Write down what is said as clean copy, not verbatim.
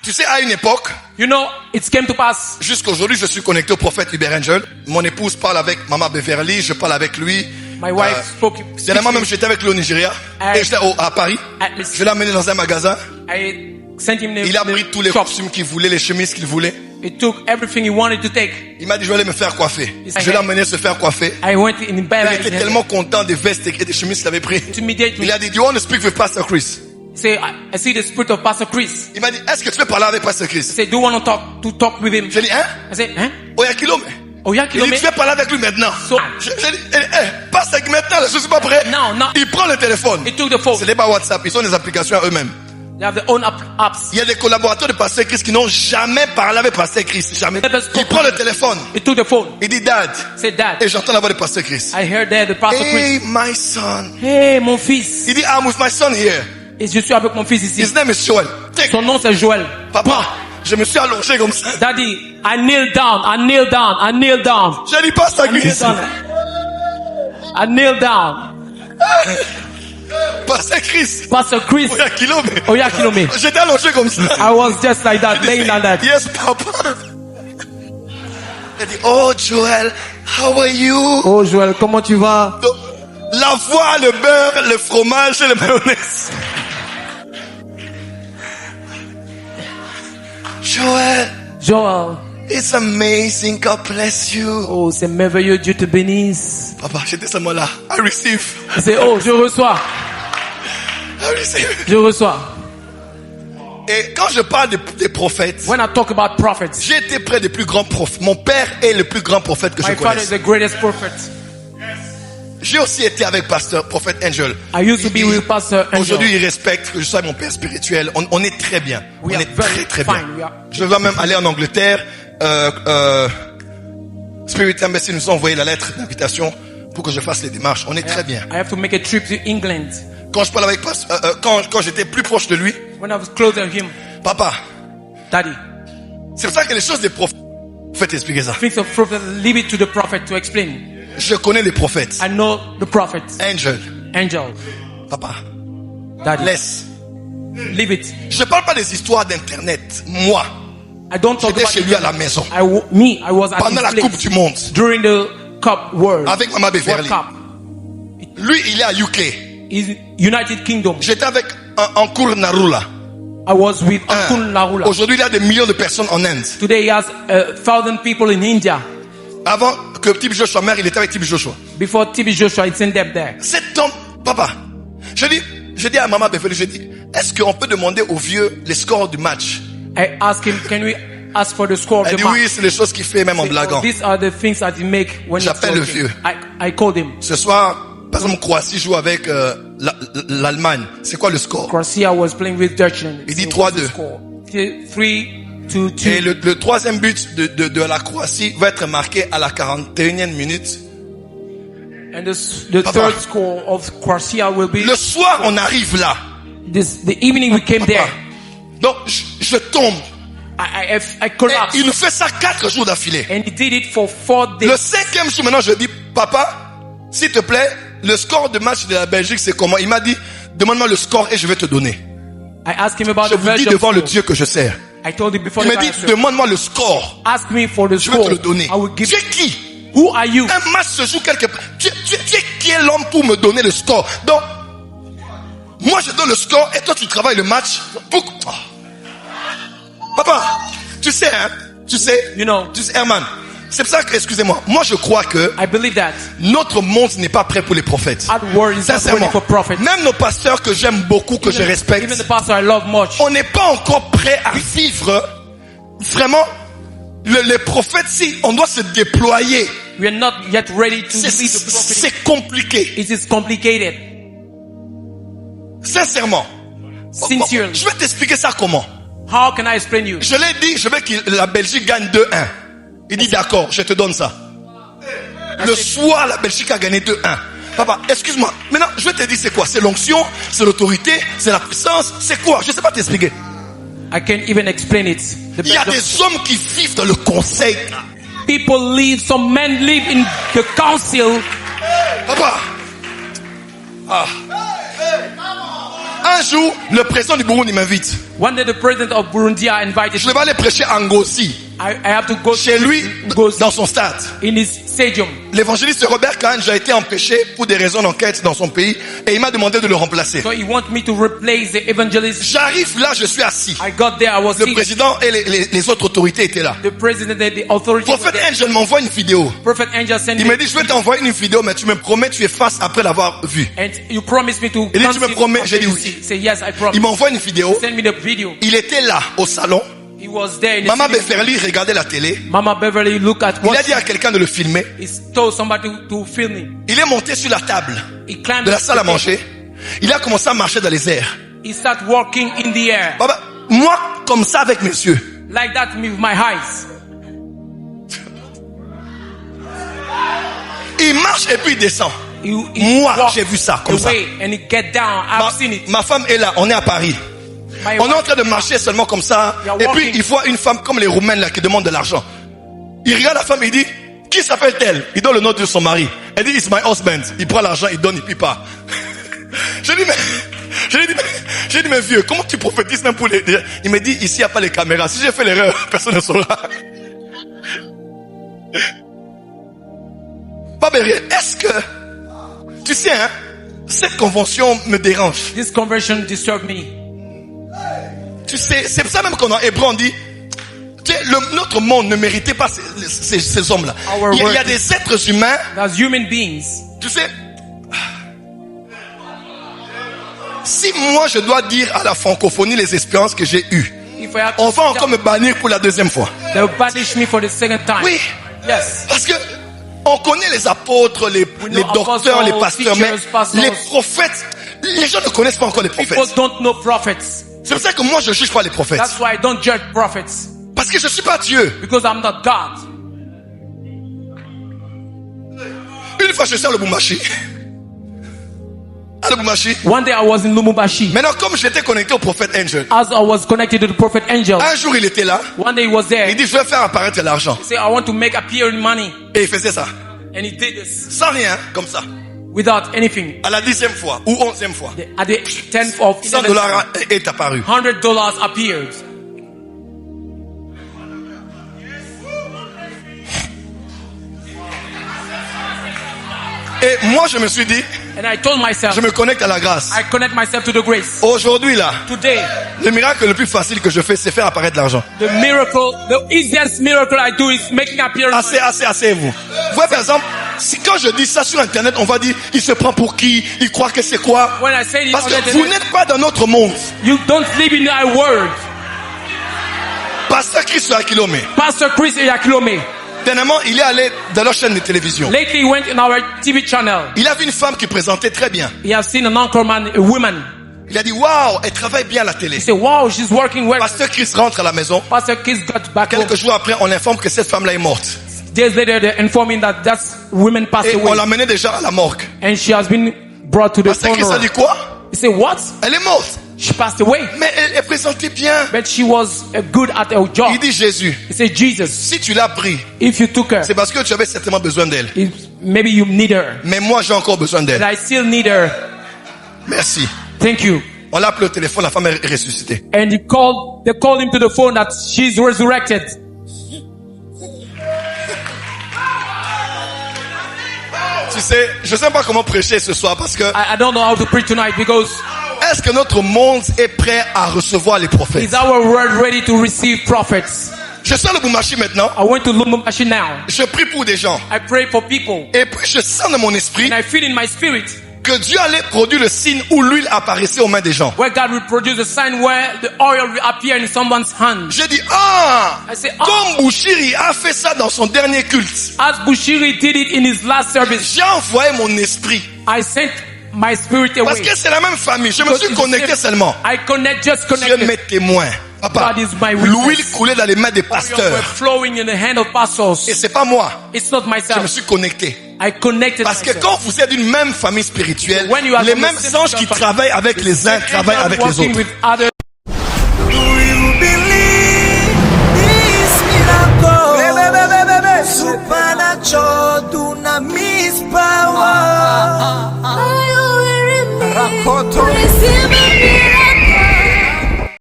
Tu sais, à une époque, You know, it came to pass. jusqu'aujourd'hui, je suis connecté au prophète Hubert Angel. Mon épouse parle avec Mama Beverly, je parle avec lui. My wife spoke. Dernièrement même, j'étais avec lui au Nigeria. Et j'étais à Paris. Je l'ai amené dans un magasin. I sent him Il a pris tous les shop. costumes qu'il voulait, les chemises qu'il voulait. He took everything he wanted to take. Il m'a dit, je vais aller me faire coiffer. Je l'ai amené se faire coiffer. I went in bed. Il était tellement content des vestes et des chemises qu'il avait pris. Immediately, Il a dit, do you want to speak with Pastor Chris? say, I see the spirit of Pastor Chris. Il m'a dit, est-ce que tu peux parler avec Pastor Chris? I said, do you want to talk with him? J'ai dit, hein? I said, hein? Oya Kilome. Oh, yeah, Il dit, tu veux parler avec lui maintenant? So- J'ai dit, passe avec maintenant, je suis pas prêt. No. Il prend le téléphone. He took the phone. Ce n'est pas WhatsApp, ils ont des applications à eux-mêmes. They have their own apps. Il y a des collaborateurs de Pasteur Chris qui n'ont jamais parlé avec Pasteur Chris. Jamais. Il prend le téléphone. He took the phone. Il dit, Dad. Said, Dad, Et j'entends la voix de Pasteur Chris. I heard that the Pastor Hey, Chris. my son. Hey, mon fils. Il dit, I'm with my son here. Et je suis avec mon fils ici. His name is Joel. Take. Son nom c'est Joël. Papa, je me suis allongé comme ça. Daddy, I kneel down. J'ai dit, Pasteur Chris. I kneel down. Pasteur Chris. Pastor Chris. Oya Kilome. Oya Kilome. J'étais allongé comme ça. I was just like that, laying like that. Yes, papa. Il dit, oh Joel, how are you? Oh Joël, comment tu vas? Donc, la voix, le beurre, le fromage et le mayonnaise. Joel, it's amazing. God bless you. Oh, c'est merveilleux, Dieu te bénisse. Papa, j'étais seulement là. I receive. C'est, oh, je reçois. Je reçois. Et quand je parle des prophètes, When I talk about prophets, j'ai été près des plus grands prophètes. Mon père est le plus grand prophète que je my father is connaisse. the greatest prophet. J'ai aussi été avec pasteur, prophète Angel. I used to be with Pastor Angel. Aujourd'hui, il respecte que je sois mon père spirituel. On est très bien. We On are est very très bien. fine. We are- Je vais même aller en Angleterre. Spirit Embassy nous a envoyé la lettre d'invitation pour que je fasse les démarches. On est très bien. I have to make a trip to England. Quand je parle avec quand j'étais plus proche de lui, When I was closer to him, papa, Daddy, c'est pour ça que les choses des prophètes, faites expliquer ça. things of prophet, leave it to the prophet to explain. Je connais les prophètes. I know the prophets. Angel, Angel, papa, Daddy, laisse. leave it. Je parle pas des histoires d'internet. Moi, I don't talk j'étais about chez lui à la maison I was at pendant la his Coupe place du Monde during the Cup World. avec Mama World Beverly. Cup. Lui, il est à UK. Is United Kingdom. J'étais avec Ankur Narula. I was with Ankun Narula. Aujourd'hui, il y a des millions de personnes en Inde. Today he has 1,000 people in India. Avant que Tib Joshua meure, il était avec Tib Joshua. Before TB Joshua, it's in them there. Cet homme, papa, je dis à Mama Beverly, je dis, est-ce qu'on peut demander aux vieux les scores du match? I asked him, can we ask for the score of Elle the dit match? oui, c'est les choses qu'il fait même en blaguant. These are the things that he make when he's J'appelle le talking. vieux. I called him. Ce soir, par exemple, Croatie joue avec l'Allemagne. C'est quoi le score? Croatia was playing with Deutschland. Il dit So what's the 3-2. score? 3-2. Et le troisième but de la Croatie va être marqué à la 41e minute. And the Papa. third score of Croatia will be Le soir, on arrive là. the evening we came there. Donc, je tombe. I Et collapsed. il nous fait ça 4 jours d'affilée. And he did it for 4 days. Le 5e jour, maintenant, je dis, papa, s'il te plaît, le score de match de la Belgique, c'est comment? Il m'a dit, demande-moi le score et je vais te donner. I asked him about Je the vous dis Belgium devant le score. Dieu que je sers. I told him before Il the m'a dit, answer, demande-moi le score. ask me for the Je vais score. te le donner. I will give. Tu es qui? Who are you? Un match se joue quelque part. Tu es qui est l'homme pour me donner le score? Donc, moi je donne le score et toi tu travailles le match. Oh. Papa, tu sais, You know, Herman, c'est pour ça que, excusez-moi, moi je crois que I believe that notre monde n'est pas prêt pour les prophètes. our world is not ready Sincèrement, for prophets. même nos pasteurs que j'aime beaucoup, que je Even the respecte, pastor I love much. on n'est pas encore prêt à vivre vraiment les prophètes. Si on doit se déployer, We are not yet ready to lead the prophet. c'est compliqué. It is complicated. Sincèrement. Sincerely. Je vais t'expliquer ça comment. How can I explain you? Je l'ai dit, je veux que la Belgique gagne 2-1. Il dit d'accord, je te donne ça. Le soir, la Belgique a gagné 2-1. Papa, excuse-moi. Maintenant, je vais te dire c'est quoi? C'est l'onction, c'est l'autorité, c'est la puissance, c'est quoi? Je ne sais pas t'expliquer. I can't even explain it. Il y a des hommes qui vivent dans le conseil. People live, some men live in the council. Papa. Un jour, le président du Burundi m'invite. One day the president of Burundi invited Je me. vais aller prêcher à Ngozi, I have to go chez lui, dans son stade. in his stadium. L'évangéliste Robert Kahn a été empêché pour des raisons d'enquête dans son pays et il m'a demandé de le remplacer. So he wants me to replace the evangelist. J'arrive là, je suis assis. I got there, I was Le seated. président et les autres autorités étaient là. The president and the authorities were Prophète there. Angel m'envoie une vidéo. Prophet Angel sent Il me. me dit, je vais t'envoyer une vidéo, mais tu me promets, tu effaces après l'avoir vue. And you promised me to. Il dit, tu me cancel promets? after J'ai dit you oui. see. Say yes, I promise. Il m'envoie une vidéo. Send me the video. Il était là, au salon. He was there in the Maman sitting room. Beverly regardait la télé. Mama Beverly looked at Il a what dit à quelqu'un de le filmer. he told somebody to film him. Il est monté sur la table He climbed de la salle à the table. manger. Il a commencé à marcher dans les airs. He started walking in the air. Baba, moi, comme ça avec mes yeux. Like that with my eyes. Il marche et puis il descend. He Moi, walked j'ai vu ça, comme ça. away and he get down. I've seen it. Ma femme est là, on est à Paris. My On est en wife, train de marcher seulement comme ça. You are Et puis walking. il voit une femme comme les Roumaines là qui demandent de l'argent. Il regarde la femme, il dit, qui s'appelle-t-elle? Il donne le nom de son mari. Elle dit, it's my husband. Il prend l'argent, il donne, il paie pas. Je dis, mais vieux, comment tu prophétises même pour les... Il me dit, ici, il n'y a pas les caméras. Si j'ai fait l'erreur, personne ne saura. Pas Bériel, est-ce que... Tu sais, hein, cette convention me dérange. this conversion disturbed me. Tu sais, c'est pour ça même qu'on a Hébreu, on dit, tu sais, notre monde ne méritait pas ces hommes-là. Our Il y a world. des êtres humains, As human beings, tu sais. Si moi je dois dire à la francophonie les expériences que j'ai eues, if I have on va to encore me bannir pour la deuxième fois. they'll banish me for the second time. Oui, Yes. parce que on connaît les apôtres, les docteurs, les pasteurs, mais teachers, pastors. les prophètes, les gens ne connaissent pas encore les People prophètes. don't know prophets. C'est pour ça que moi je juge pas les prophètes. That's why I don't judge prophets. Parce que je suis pas Dieu. Because I'm not God. Une fois je suis à Lubumbashi. À Lubumbashi. One day I was in Lumumbashi. Maintenant, comme j'étais connecté au prophète Angel, As I was connected to the prophet Angel, un jour il était là, one day he was there. il dit je vais faire apparaître l'argent. He said, I want to make appear in money. Et il faisait ça. And he did this Sans rien, comme ça. without anything. À la 10e fois ou 11e fois. At the 10th of 100 11th, $ est apparu. $100 appeared. Et moi je me suis dit, And I told myself, je me connecte à la grâce. I connect myself to the grace. Aujourd'hui là, Today, le miracle le plus facile que je fais, c'est faire apparaître l'argent. the easiest miracle I do is making appear. Asseyez-vous. Vous voyez par exemple, si quand je dis ça sur internet, on va dire, il se prend pour qui? Il croit que c'est quoi? When I say it Parce on que the vous internet, n'êtes pas dans notre monde. you don't live in our world. Pasteur Christ Akilome. Pastor Chris Eyakilome. Dernièrement, il est allé dans leur chaîne de télévision. Lately, he went in our TV channel. Il a vu une femme qui présentait très bien. He has seen an anchor man, a woman. Il a dit, waouh, elle travaille bien à la télé. He said, wow, she's working well. Pasteur Chris rentre à la maison. Pastor Chris got back home. Quelques jours après, on l'informe que cette femme-là est morte. Days later, they informed him that that woman passed Et on away. l'a menée déjà à la morgue. And she has been brought to the Pasteur Chris a funeral. dit quoi? He said, what? Elle est morte. She passed away. Mais elle présentait bien. But she was good at her job. Il dit, Jésus, He said, Jesus, si tu l'as pris, if you took her, c'est parce que tu avais certainement besoin d'elle. maybe you need her. Mais moi, j'ai encore besoin But d'elle. I still need her. Merci. Thank you. On l'a appelé au téléphone, la femme est ressuscitée. And they called him to the phone that she's resurrected. Tu sais, je sais pas comment prêcher ce soir parce que I don't know how to preach tonight because est-ce que notre monde est prêt à recevoir les prophètes? is our world ready to receive prophets? Je sens le Lubumbashi maintenant. I went to Lumumbashi now. Je prie pour des gens. I pray for people. Et puis je sens dans mon esprit And I feel in my spirit que Dieu allait produire le signe où l'huile apparaissait aux mains des gens. where God will produce a sign where the oil will appear in someone's hand. J'ai dit, ah, I say, comme Bouchiri a fait ça dans son dernier culte, as Bushiri did it in his last service, j'ai envoyé mon esprit. I sent my spirit Parce away. que c'est la même famille. Je me Because suis it's the connecté same- seulement. I just Dieu connected. m'est témoin. Papa, God is my witness. l'huile coulait dans les mains des Oil were pasteurs. flowing in the hand of pastors. Et c'est pas moi. It's not Je me myself. suis connecté. I connected Parce que myself. quand vous êtes d'une même famille spirituelle, When you are les from the mêmes same anges qui family, travaillent avec les uns travaillent avec les Working autres. with others.